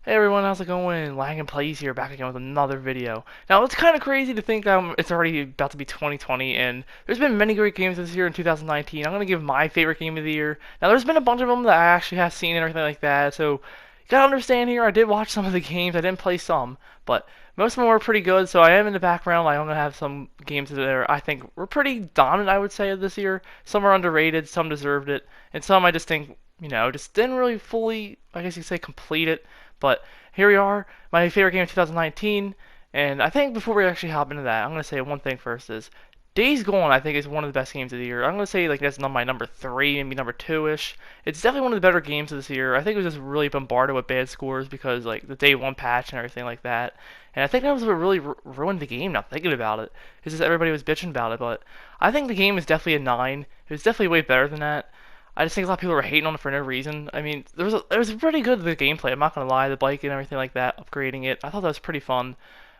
Hey everyone, how's it going? Lang and Plays here, back again with another video. Now, it's kind of crazy to think it's already about to be 2020, and there's been many great games this year in 2019. I'm going to give my favorite game of the year. Now, there's been a bunch of them that I actually have seen and everything like that, so you gotta understand here, I did watch some of the games, I didn't play some, but most of them were pretty good, so I am in the background. I'm going to have some games that are, I think, were pretty dominant, I would say, this year. Some are underrated, some deserved it, and some I just think, just didn't really fully, I guess you could say, complete it. But here we are, my favorite game of 2019, and I think before we actually hop into that, I'm going to say one thing first is Days Gone, I think, is one of the best games of the year. I'm going to say like that's not my number 3, maybe number 2-ish. It's definitely one of the better games of this year. I think it was just really bombarded with bad scores because like the day 1 patch and everything like that. And I think that was what really ruined the game, not thinking about it. It's just everybody was bitching about it, but I think the game is definitely a 9. It was definitely way better than that. I just think a lot of people were hating on it for no reason. I mean, it was pretty good, the gameplay. I'm not gonna lie, the bike and everything like that, upgrading it. I thought that was pretty fun.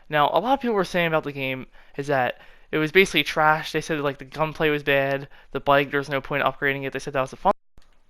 Now, a lot of people were saying about the game is that it was basically trash. They said like the gunplay was bad, the bike there's no point in upgrading it. They said that was the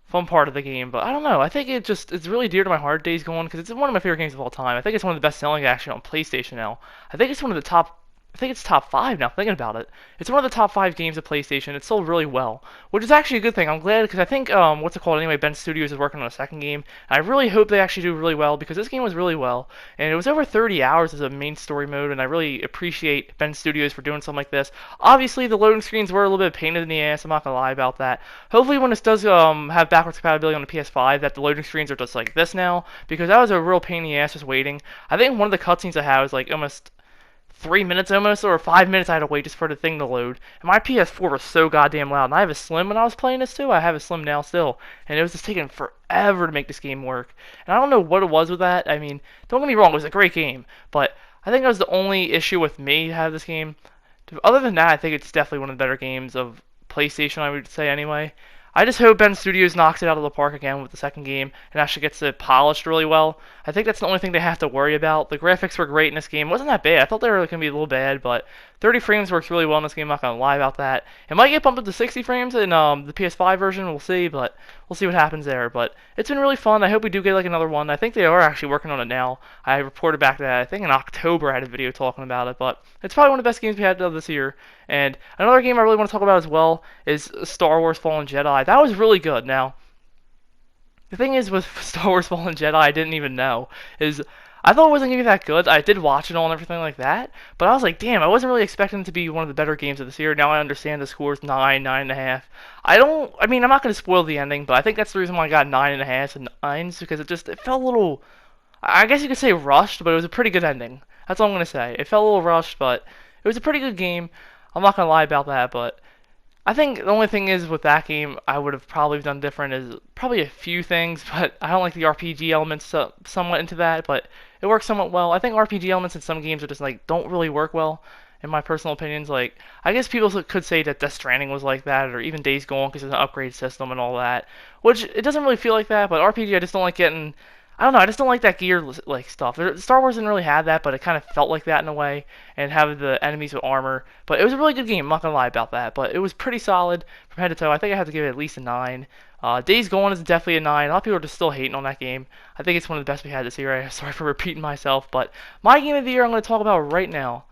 fun part of the game, but I don't know. I think it's really dear to my heart, Days Gone, because it's one of my favorite games of all time. I think it's one of the best selling actually on PlayStation now. I think it's one of the top. I think it's top 5 now, thinking about it. It's one of the top 5 games of PlayStation. It's sold really well, which is actually a good thing. I'm glad because I think, what's it called anyway, Ben Studios is working on a second game. And I really hope they actually do really well because this game was really well. And it was over 30 hours as a main story mode, and I really appreciate Ben Studios for doing something like this. Obviously, the loading screens were a little bit of a pain in the ass, I'm not going to lie about that. Hopefully, when this does have backwards compatibility on the PS5, that the loading screens are just like this now, because that was a real pain in the ass just waiting. I think one of the cutscenes I had was like almost 3 minutes almost, or 5 minutes I had to wait just for the thing to load. And my PS4 was so goddamn loud. And I have a Slim when I was playing this too. I have a Slim now still. And it was just taking forever to make this game work. And I don't know what it was with that. I mean, don't get me wrong, it was a great game. But I think that was the only issue with me to have this game. Other than that, I think it's definitely one of the better games of PlayStation, I would say anyway. I just hope Ben Studios knocks it out of the park again with the second game and actually gets it polished really well. I think that's the only thing they have to worry about. The graphics were great in this game. It wasn't that bad. I thought they were going to be a little bad, but 30 frames works really well in this game. I'm not going to lie about that. It might get bumped up to 60 frames in the PS5 version. We'll see, but we'll see what happens there. But it's been really fun. I hope we do get like another one. I think they are actually working on it now. I reported back that I think in October I had a video talking about it, but it's probably one of the best games we had this year. And another game I really want to talk about as well is Star Wars Fallen Jedi. That was really good. Now, the thing is with Star Wars Fallen Jedi, I didn't even know, is I thought it wasn't going to be that good. I did watch it all and everything like that, but I was like, damn, I wasn't really expecting it to be one of the better games of this year. Now I understand the score's 9, 9.5. I mean, I'm not going to spoil the ending, but I think that's the reason why I got 9.5 and 9s, because it felt a little, I guess you could say rushed, but it was a pretty good ending. That's all I'm going to say. It felt a little rushed, but it was a pretty good game. I'm not going to lie about that, but I think the only thing is with that game I would have probably done different is probably a few things, but I don't like the RPG elements somewhat into that, but it works somewhat well. I think RPG elements in some games are just like don't really work well, in my personal opinions. Like I guess people could say that Death Stranding was like that, or even Days Gone because it's an upgrade system and all that, which it doesn't really feel like that. But RPG I just don't like getting. I don't know. I just don't like that gear like stuff. Star Wars didn't really have that, but it kind of felt like that in a way, and have the enemies with armor. But it was a really good game. I'm not gonna lie about that. But it was pretty solid from head to toe. I think I have to give it at least a 9. Days Gone is definitely a 9. A lot of people are just still hating on that game. I think it's one of the best we had this year. Sorry for repeating myself, but my game of the year I'm going to talk about right now.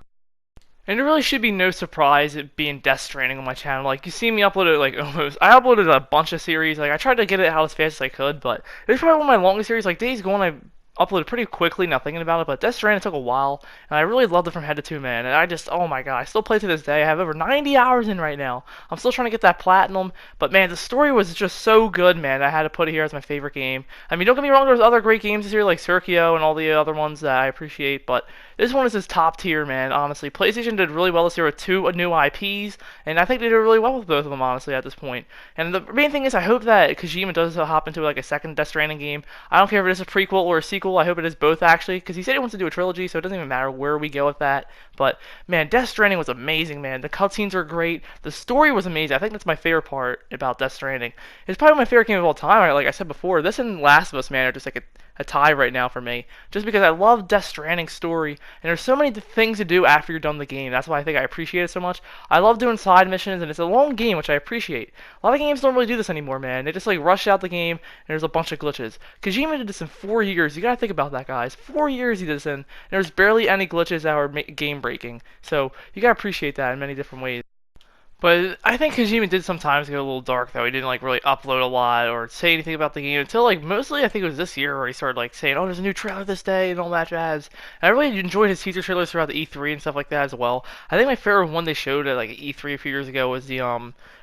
And it really should be no surprise it being Death Stranding on my channel. Like, you see me upload it, like, almost. I uploaded a bunch of series. Like, I tried to get it out as fast as I could, but it was probably one of my longest series. Like, Days Gone, I uploaded pretty quickly, not thinking about it, but Death Stranding took a while, and I really loved it from head to toe, man. And I just, oh my god, I still play to this day. I have over 90 hours in right now. I'm still trying to get that platinum, but man, the story was just so good, man. I had to put it here as my favorite game. I mean, don't get me wrong, there's other great games this year, like Sergio and all the other ones that I appreciate, but this one is just top tier, man, honestly. PlayStation did really well this year with 2 new IPs, and I think they did really well with both of them, honestly, at this point. And the main thing is, I hope that Kojima does hop into like a second Death Stranding game. I don't care if it is a prequel or a sequel. I hope it is both, actually, because he said he wants to do a trilogy, so it doesn't even matter where we go with that. But man, Death Stranding was amazing, man. The cutscenes were great. The story was amazing. I think that's my favorite part about Death Stranding. It's probably my favorite game of all time. Like I said before, this and Last of Us, man, are just like a tie right now for me, just because I love Death Stranding's story, and there's so many things to do after you're done the game. That's why I think I appreciate it so much. I love doing side missions, and it's a long game, which I appreciate. A lot of games don't really do this anymore, man. They just like rush out the game, and there's a bunch of glitches. Kojima did this in 4 years. You gotta think about that, guys. 4 years he did this in, and there's barely any glitches that were game breaking. So you gotta appreciate that in many different ways. But I think Kojima did sometimes get a little dark though. He didn't like really upload a lot or say anything about the game until like mostly I think it was this year where he started like saying, "Oh, there's a new trailer this day" and all that jazz. And I really enjoyed his teaser trailers throughout the E3 and stuff like that as well. I think my favorite one they showed at like E3 a few years ago was the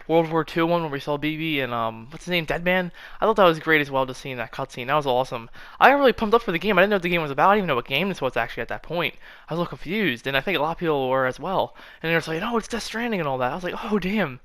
World War II one where we saw BB and what's his name, Deadman. I thought that was great as well, just seeing that cutscene. That was awesome. I got really pumped up for the game. I didn't know what the game was about. I didn't even know what game this was actually at that point. I was a little confused, and I think a lot of people were as well. And they were like, "Oh, it's Death Stranding" and all that. I was like, "Oh, damn."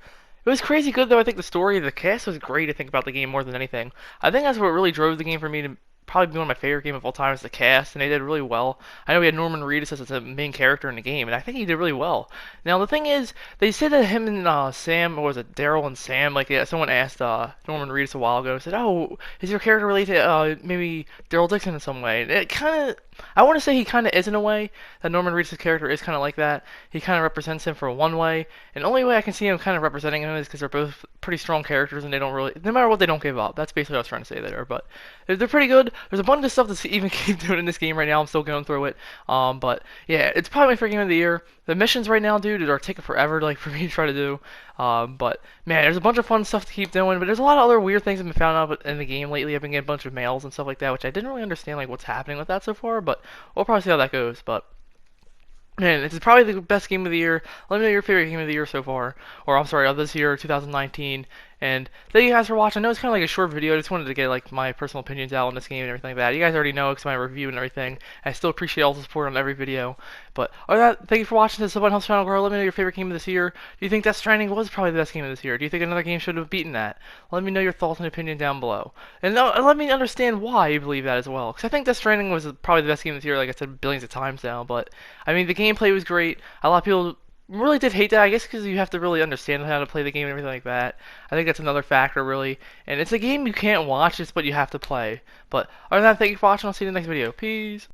It was crazy good though. I think the story, the cast was great. I think about the game more than anything. I think that's what really drove the game for me to probably be one of my favorite game of all time is the cast, and they did really well. I know we had Norman Reedus as the main character in the game, and I think he did really well. Now the thing is, they said that him and Sam, or was it Daryl and Sam? Like yeah, someone asked Norman Reedus a while ago, said, "Oh, is your character related to maybe Daryl Dixon in some way?" And it kind of, I want to say he kind of is in a way. That Norman Reedus' character is kind of like that. He kind of represents him for one way, and the only way I can see him kind of representing him is because they're both pretty strong characters, and they don't really, no matter what, they don't give up. That's basically what I was trying to say there. But they're pretty good. There's a bunch of stuff to even keep doing in this game right now. I'm still going through it. But yeah, it's probably my favorite game of the year. The missions right now, dude, are taking forever, like for me to try to do. But man, there's a bunch of fun stuff to keep doing. But there's a lot of other weird things that have been found out in the game lately. I've been getting a bunch of mails and stuff like that, which I didn't really understand like what's happening with that so far. But we'll probably see how that goes. But man, this is probably the best game of the year. Let me know your favorite game of the year so far. Or, I'm sorry, of this year, 2019. And thank you guys for watching. I know it's kind of like a short video. I just wanted to get like my personal opinions out on this game and everything like that. You guys already know because my review and everything. I still appreciate all the support on every video. But other than that, thank you for watching. This is Someone Else Channel Grow. Let me know your favorite game of this year. Do you think Death Stranding was probably the best game of this year? Do you think another game should have beaten that? Let me know your thoughts and opinion down below. And let me understand why you believe that as well. Because I think Death Stranding was probably the best game of this year, like I said billions of times now. But I mean, the gameplay was great. A lot of people really did hate that, I guess, because you have to really understand how to play the game and everything like that. I think that's another factor, really. And it's a game you can't watch, it's what you have to play. But other than that, thank you for watching. I'll see you in the next video. Peace.